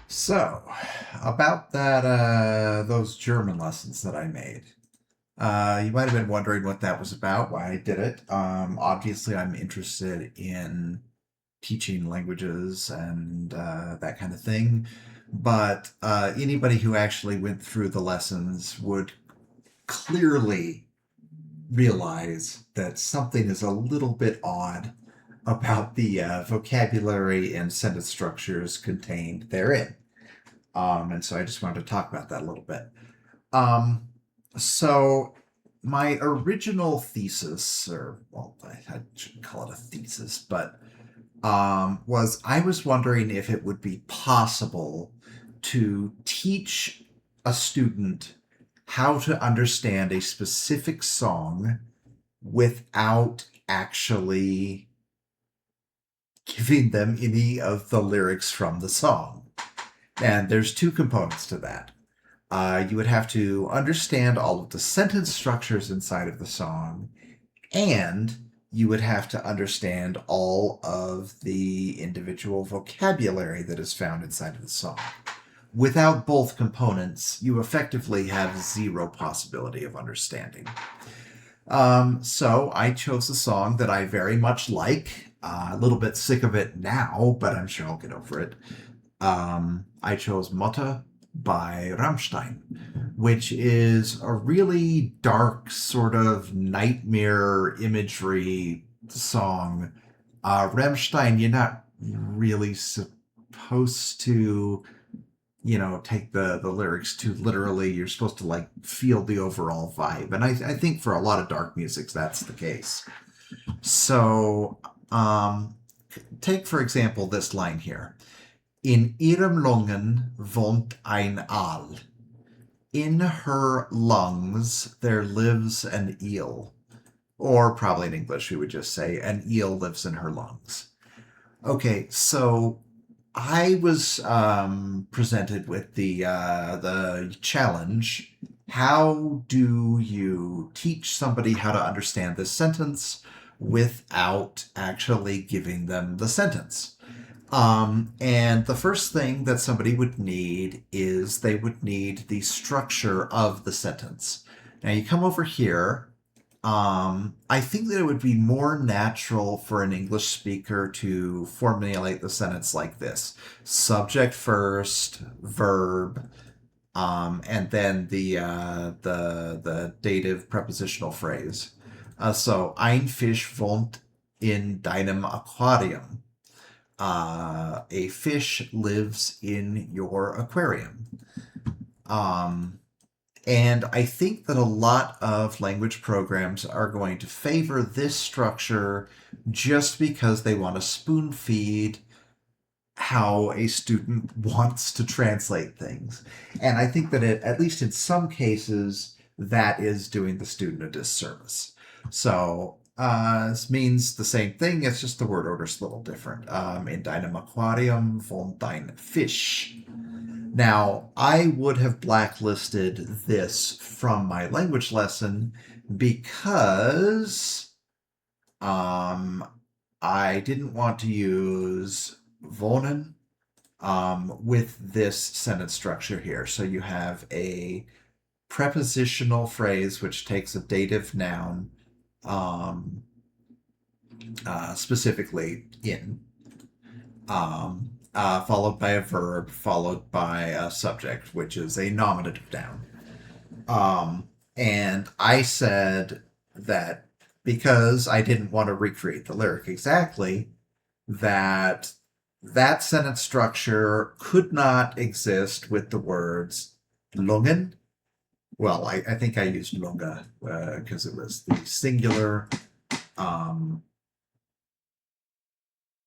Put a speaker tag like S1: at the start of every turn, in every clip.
S1: So, about those German lessons that I made. You might have been wondering what that was about, why I did it. Obviously, I'm interested in teaching languages and that kind of thing. But anybody who actually went through the lessons would clearly realize that something is a little bit odd about the vocabulary and sentence structures contained therein. And so I just wanted to talk about that a little bit. Um, so my original thesis, or well, I shouldn't call it a thesis, but was I was wondering if it would be possible to teach a student how to understand a specific song without actually giving them any of the lyrics from the song. And there's two components to that. You would have to understand all of the sentence structures inside of the song, and you would have to understand all of the individual vocabulary that is found inside of the song. Without both components, you effectively have zero possibility of understanding. So I chose a song that I very much like. A little bit sick of it now, but I'm sure I'll get over it. I chose Mutter by Rammstein, which is a really dark sort of nightmare imagery song. Rammstein, you're not really supposed to, take the lyrics too literally. You're supposed to like feel the overall vibe. And I think for a lot of dark music, that's the case. So, take for example this line here. In ihrem Lungen wohnt ein Aal. In her lungs there lives an eel. Or probably in English we would just say an eel lives in her lungs. Okay, so I was presented with the challenge. How do you teach somebody how to understand this sentence without actually giving them the sentence? And the first thing that somebody would need is they would need the structure of the sentence. Now you come over here. I think that it would be more natural for an English speaker to formulate the sentence like this: subject first, verb, and then the dative prepositional phrase. So ein Fisch wohnt in deinem Aquarium. A fish lives in your aquarium. Um, and I think that a lot of language programs are going to favor this structure just because they want to spoon feed how a student wants to translate things. And I think that at least in some cases, that is doing the student a disservice. So this means the same thing. It's just the word order is a little different. In deinem Aquarium wohnt dein Fisch. Now, I would have blacklisted this from my language lesson because um, I didn't want to use wohnen with this sentence structure here. So you have a prepositional phrase which takes a dative noun, um, specifically in, followed by a verb, followed by a subject, which is a nominative noun. And I said that because I didn't want to recreate the lyric exactly, that that sentence structure could not exist with the words Lungen. Well, I think I used Lunga because it was the singular. Um,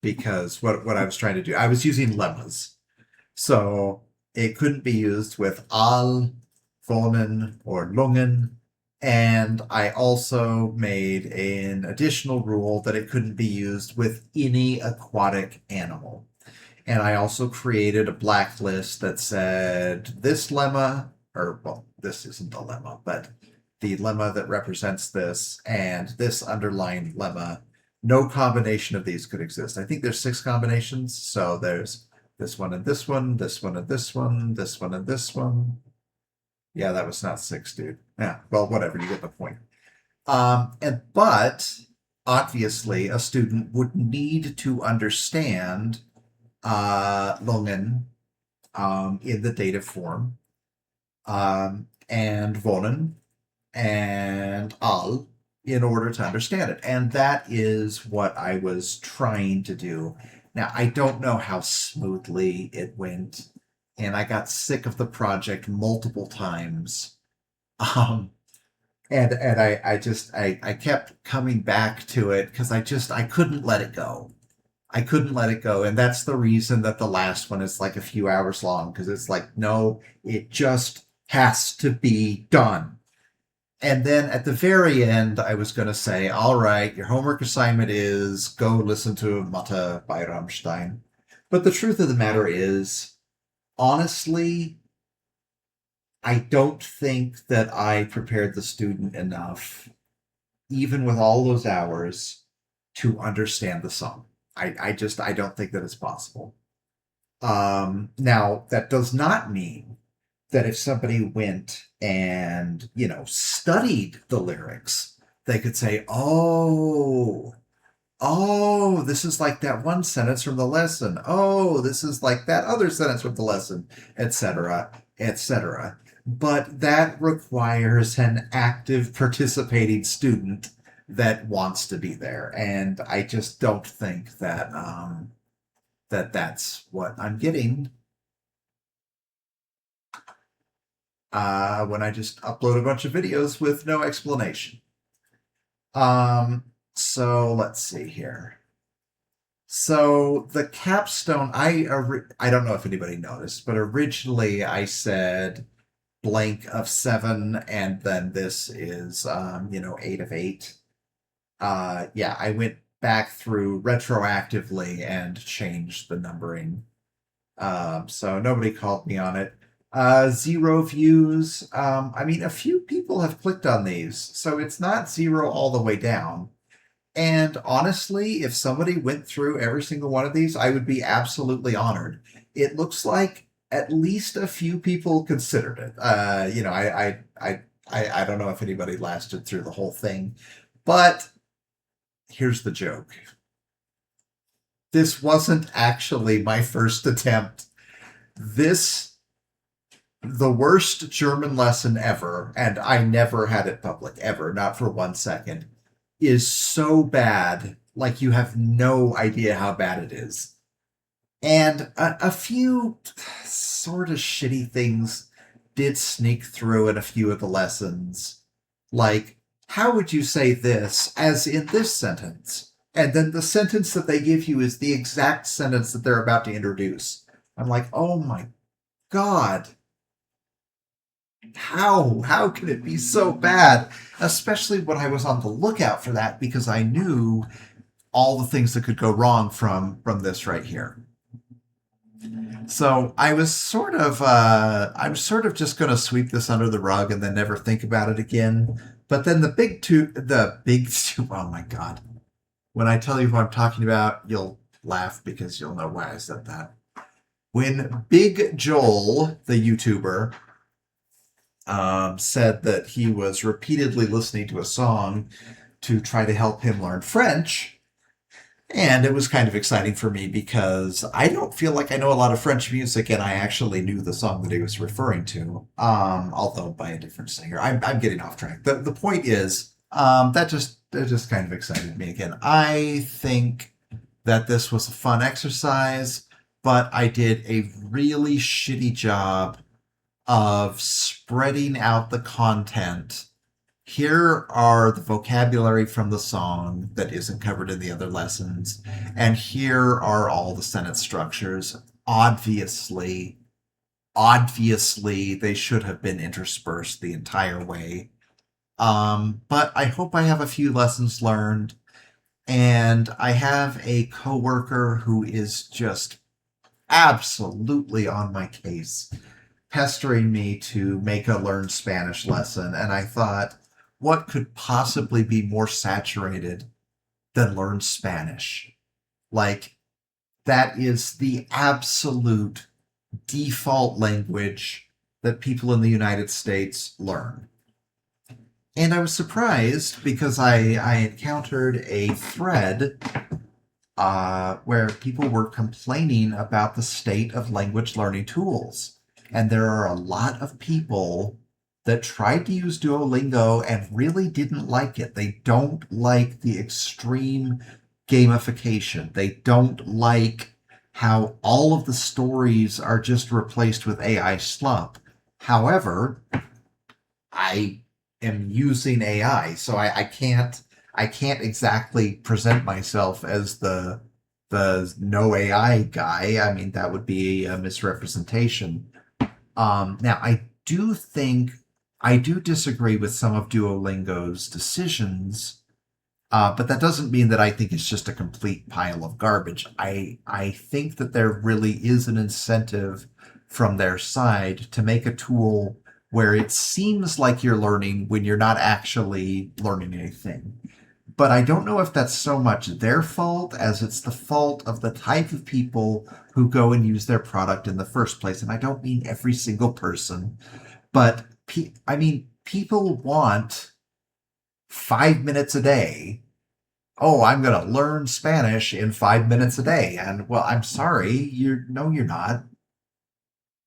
S1: because what I was trying to do, I was using lemmas. So it couldn't be used with al, wohnen, or lungen. And I also made an additional rule that it couldn't be used with any aquatic animal. And I also created a blacklist that said this lemma, or well, this isn't a lemma, but the lemma that represents this and this underlying lemma, no combination of these could exist. I think there's 6 combinations. So there's This one and this one, this one and this one, this one and this one. Yeah, that was not six, dude. Yeah, well, whatever, you get the point. But obviously, a student would need to understand Lungen in the dative form, and Wohnen and All in order to understand it. And that is what I was trying to do. Now, I don't know how smoothly it went, and I got sick of the project multiple times. Um, and I kept coming back to it because I couldn't let it go. I couldn't let it go, and that's the reason that the last one is like a few hours long, because it's like, no, it just has to be done. And then at the very end, I was going to say, all right, your homework assignment is go listen to Mathe by Rammstein. But the truth of the matter is, honestly, I don't think that I prepared the student enough, even with all those hours, to understand the song. I don't think that it's possible. Now, that does not mean that if somebody went and, studied the lyrics, they could say, oh, this is like that one sentence from the lesson. Oh, this is like that other sentence from the lesson, etc., etc. But that requires an active participating student that wants to be there. And I just don't think that that's what I'm getting when I just upload a bunch of videos with no explanation. So let's see here. So the capstone, I don't know if anybody noticed, but originally I said blank of 7, and then this is 8 of 8. Yeah, I went back through retroactively and changed the numbering. So nobody called me on it. 0 views. I mean, a few people have clicked on these, so it's not 0 all the way down. And honestly, if somebody went through every single one of these, I would be absolutely honored. It looks like at least a few people considered it. I don't know if anybody lasted through the whole thing, but here's the joke. This wasn't actually my first attempt. The worst German lesson ever, and I never had it public, ever, not for 1 second, is so bad, like you have no idea how bad it is. And a few sort of shitty things did sneak through in a few of the lessons. Like, how would you say this as in this sentence? And then the sentence that they give you is the exact sentence that they're about to introduce. I'm like, oh my God. How can it be so bad? Especially when I was on the lookout for that, because I knew all the things that could go wrong from this right here. So I was I'm sort of just going to sweep this under the rug and then never think about it again. But then the big two, oh my God. When I tell you who I'm talking about, you'll laugh because you'll know why I said that. When Big Joel, the YouTuber, said that he was repeatedly listening to a song to try to help him learn French. And it was kind of exciting for me because I don't feel like I know a lot of French music, and I actually knew the song that he was referring to, although by a different singer. I'm getting off track. The point is, that just kind of excited me again. I think that this was a fun exercise, but I did a really shitty job of spreading out the content. Here are the vocabulary from the song that isn't covered in the other lessons, and here are all the sentence structures. Obviously, they should have been interspersed the entire way. But I hope I have a few lessons learned, and I have a coworker who is just absolutely on my case, pestering me to make a learn Spanish lesson, and I thought, what could possibly be more saturated than learn Spanish? Like, that is the absolute default language that people in the United States learn. And I was surprised because I encountered a thread where people were complaining about the state of language learning tools. And there are a lot of people that tried to use Duolingo and really didn't like it. They don't like the extreme gamification. They don't like how all of the stories are just replaced with AI slump. However, I am using AI, so I can't exactly present myself as the no AI guy. I mean, that would be a misrepresentation. Now, I do disagree with some of Duolingo's decisions, but that doesn't mean that I think it's just a complete pile of garbage. I think that there really is an incentive from their side to make a tool where it seems like you're learning when you're not actually learning anything. But I don't know if that's so much their fault as it's the fault of the type of people who go and use their product in the first place. And I don't mean every single person, but I mean, people want 5 minutes a day. Oh, I'm going to learn Spanish in 5 minutes a day. And well, I'm sorry, you're not.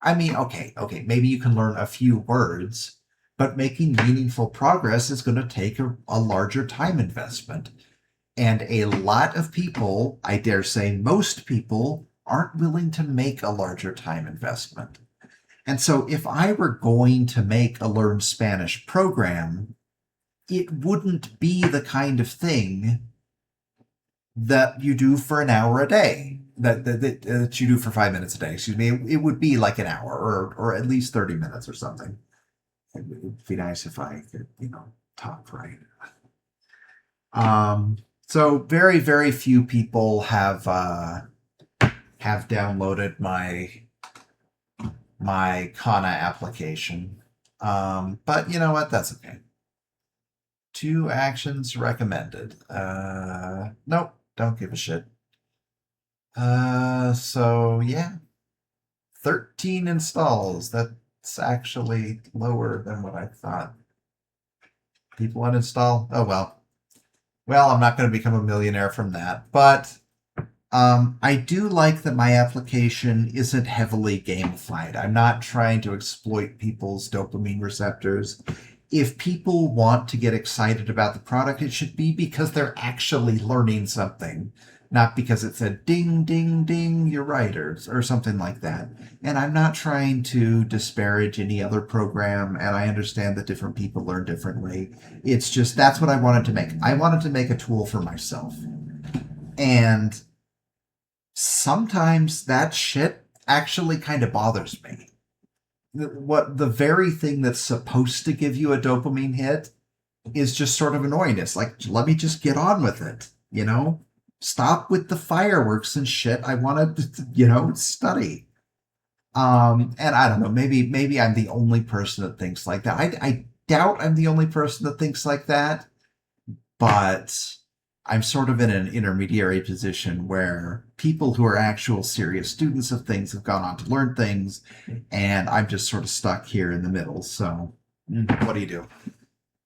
S1: I mean, okay, maybe you can learn a few words, but making meaningful progress is going to take a larger time investment. And a lot of people, I dare say most people, aren't willing to make a larger time investment. And so if I were going to make a Learn Spanish program, it wouldn't be the kind of thing that you do for an hour a day, that you do for 5 minutes a day. Excuse me. It would be like an hour or at least 30 minutes or something. It would be nice if I could, talk right. So very, very few people have downloaded my Kana application. But you know what? That's okay. 2 actions recommended. Nope, don't give a shit. So yeah, 13 installs. That's actually lower than what I thought. People uninstall. Oh well. Well, I'm not going to become a millionaire from that, but I do like that my application isn't heavily gamified. I'm not trying to exploit people's dopamine receptors. If people want to get excited about the product, it should be because they're actually learning something, not because it said ding, ding, ding, you're right, or something like that. And I'm not trying to disparage any other program, and I understand that different people learn differently. It's just that's what I wanted to make. I wanted to make a tool for myself. And sometimes that shit actually kind of bothers me. The very thing that's supposed to give you a dopamine hit is just sort of annoying. It's like, let me just get on with it, Stop with the fireworks and shit. I want to, study. And I don't know, maybe I'm the only person that thinks like that. I doubt I'm the only person that thinks like that, but I'm sort of in an intermediary position where people who are actual serious students of things have gone on to learn things, and I'm just sort of stuck here in the middle. So, what do you do?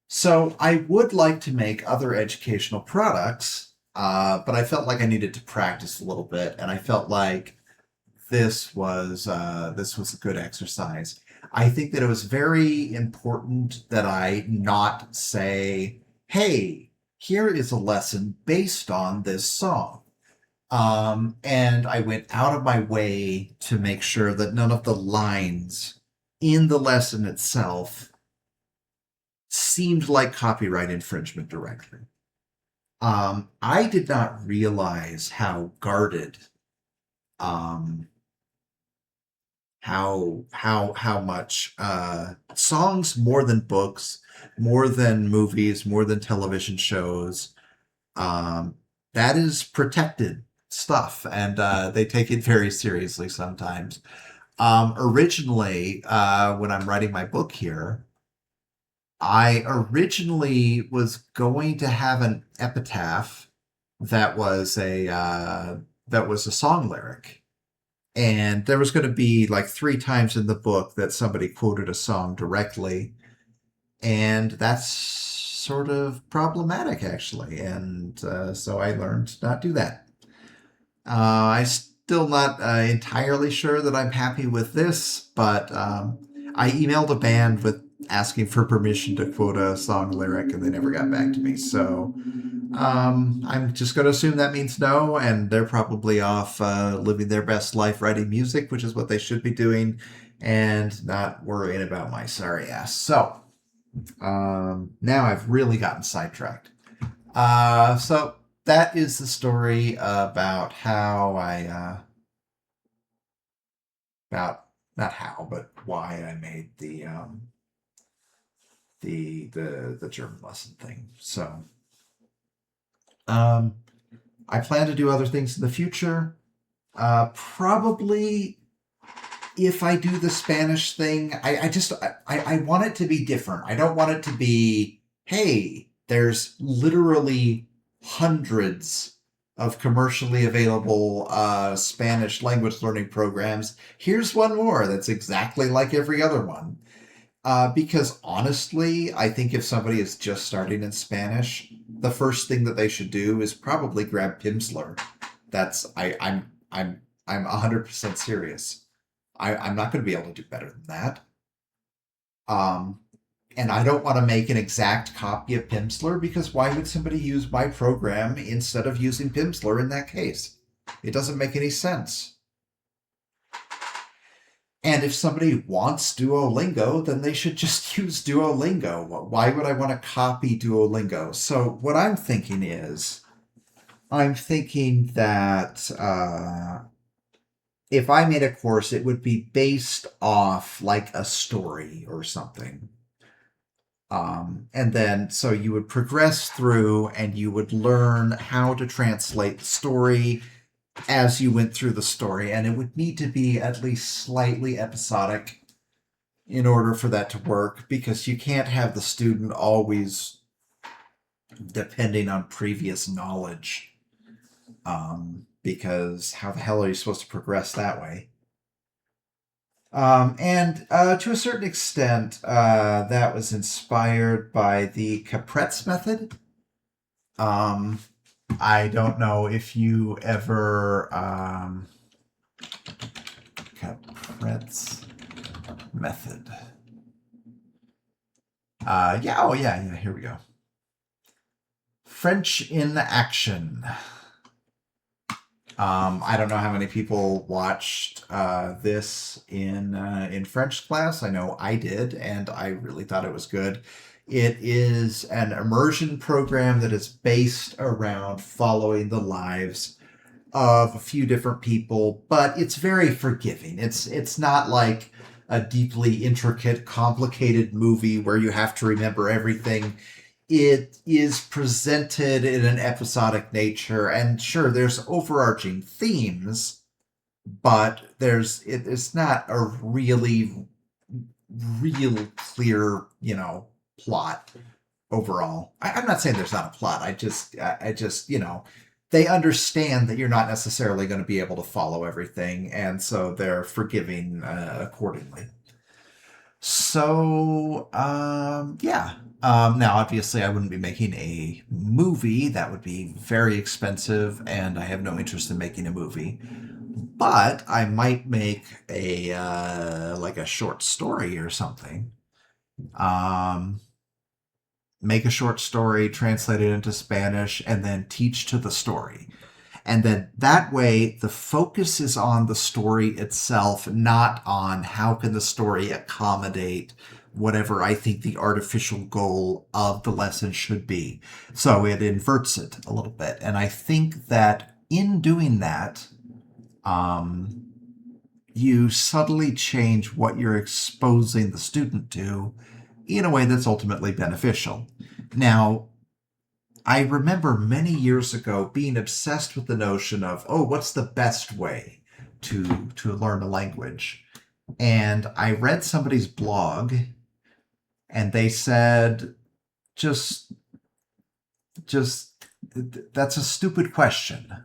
S1: So, I would like to make other educational products, but I felt like I needed to practice a little bit, and I felt like this was a good exercise. I think that it was very important that I not say, "Hey, here is a lesson based on this song." And I went out of my way to make sure that none of the lines in the lesson itself seemed like copyright infringement directly. I did not realize how guarded, um, how much songs more than books, more than movies, more than television shows, um, that is protected stuff, and they take it very seriously sometimes. Originally, when I'm writing my book here, I originally was going to have an epitaph that was that was a song lyric. And there was going to be like 3 times in the book that somebody quoted a song directly. And that's sort of problematic, actually. And so I learned to not do that. I'm still not entirely sure that I'm happy with this, but I emailed a band with asking for permission to quote a song lyric, and they never got back to me. So I'm just going to assume that means no, and they're probably off living their best life writing music, which is what they should be doing, and not worrying about my sorry ass. So now I've really gotten sidetracked. So that is the story about how about not how, but why I made the German lesson thing. So I plan to do other things in the future. Probably if I do the Spanish thing, I want it to be different. I don't want it to be, hey, there's literally hundreds of commercially available Spanish language learning programs. Here's one more that's exactly like every other one. Because honestly, I think if somebody is just starting in Spanish, the first thing that they should do is probably grab Pimsleur. I'm 100% serious. I'm not going to be able to do better than that. Um, and I don't want to make an exact copy of Pimsleur because why would somebody use my program instead of using Pimsleur in that case? It doesn't make any sense. And if somebody wants Duolingo, then they should just use Duolingo. Why would I want to copy Duolingo? So what I'm thinking is, I'm thinking that if I made a course, it would be based off like a story or something. And then so you would progress through and you would learn how to translate the story as you went through the story. And it would need to be at least slightly episodic in order for that to work, because you can't have the student always depending on previous knowledge. Because how the hell are you supposed to progress that way? And to a certain extent, that was inspired by the Capretz method. I don't know if you ever Capretz method. Yeah. Here we go. French in action. I don't know how many people watched this in French class. I know I did, and I really thought it was good. It is an immersion program that is based around following the lives of a few different people, but it's very forgiving. It's not like a deeply intricate, complicated movie where you have to remember everything. It is presented in an episodic nature, and sure, there's overarching themes, but it's not a really real clear, plot overall. I'm not saying there's not a plot. I just, they understand that you're not necessarily going to be able to follow everything, and so they're forgiving accordingly. So, yeah. Now, obviously, I wouldn't be making a movie. That would be very expensive, and I have no interest in making a movie. But I might make like a short story or something. Make a short story, translate it into Spanish, and then teach to the story. And then that way, the focus is on the story itself, not on how can the story accommodate whatever I think the artificial goal of the lesson should be. So it inverts it a little bit. And I think that in doing that, you subtly change what you're exposing the student to in a way that's ultimately beneficial. Now, I remember many years ago being obsessed with the notion of, what's the best way to learn a language? And I read somebody's blog, and they said, just that's a stupid question.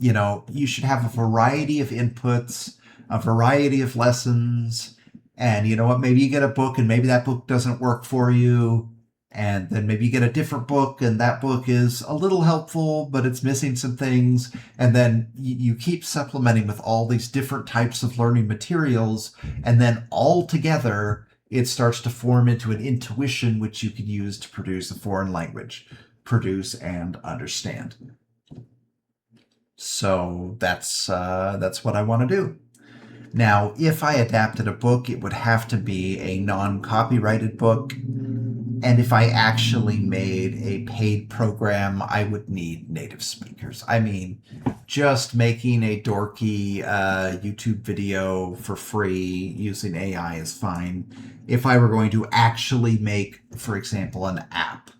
S1: you should have a variety of inputs, a variety of lessons. And you know what? Maybe you get a book and maybe that book doesn't work for you. And then maybe you get a different book and that book is a little helpful, but it's missing some things. And then you keep supplementing with all these different types of learning materials. And then all together, it starts to form into an intuition which you can use to produce a foreign language, produce and understand. So that's what I want to do. Now, if I adapted a book, it would have to be a non-copyrighted book. And if I actually made a paid program, I would need native speakers. I mean, just making a dorky YouTube video for free using AI is fine. If I were going to actually make, for example, an app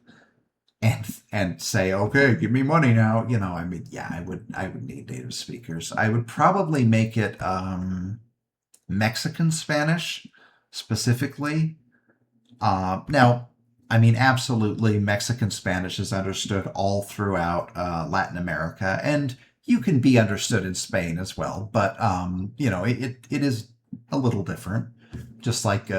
S1: and say, okay, give me money now, I would need native speakers. I would probably make it Mexican Spanish specifically. Now, I mean, absolutely, Mexican Spanish is understood all throughout Latin America, and you can be understood in Spain as well. But it is a little different, just like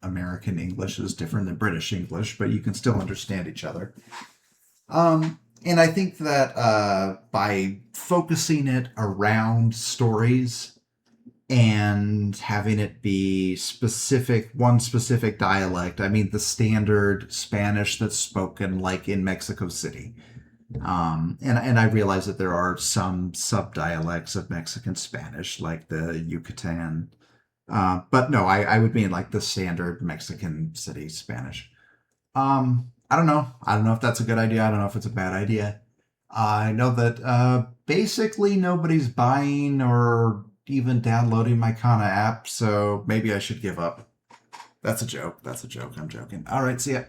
S1: American English is different than British English, but you can still understand each other. And I think that by focusing it around stories and having it be one specific dialect. I mean, the standard Spanish that's spoken like in Mexico City. And I realize that there are some sub-dialects of Mexican Spanish, like the Yucatan. But no, I would mean like the standard Mexican City Spanish. I don't know. I don't know if that's a good idea. I don't know if it's a bad idea. I know that basically nobody's buying or even downloading my Kana app, so maybe I should give up. That's a joke. I'm joking. All right, see ya.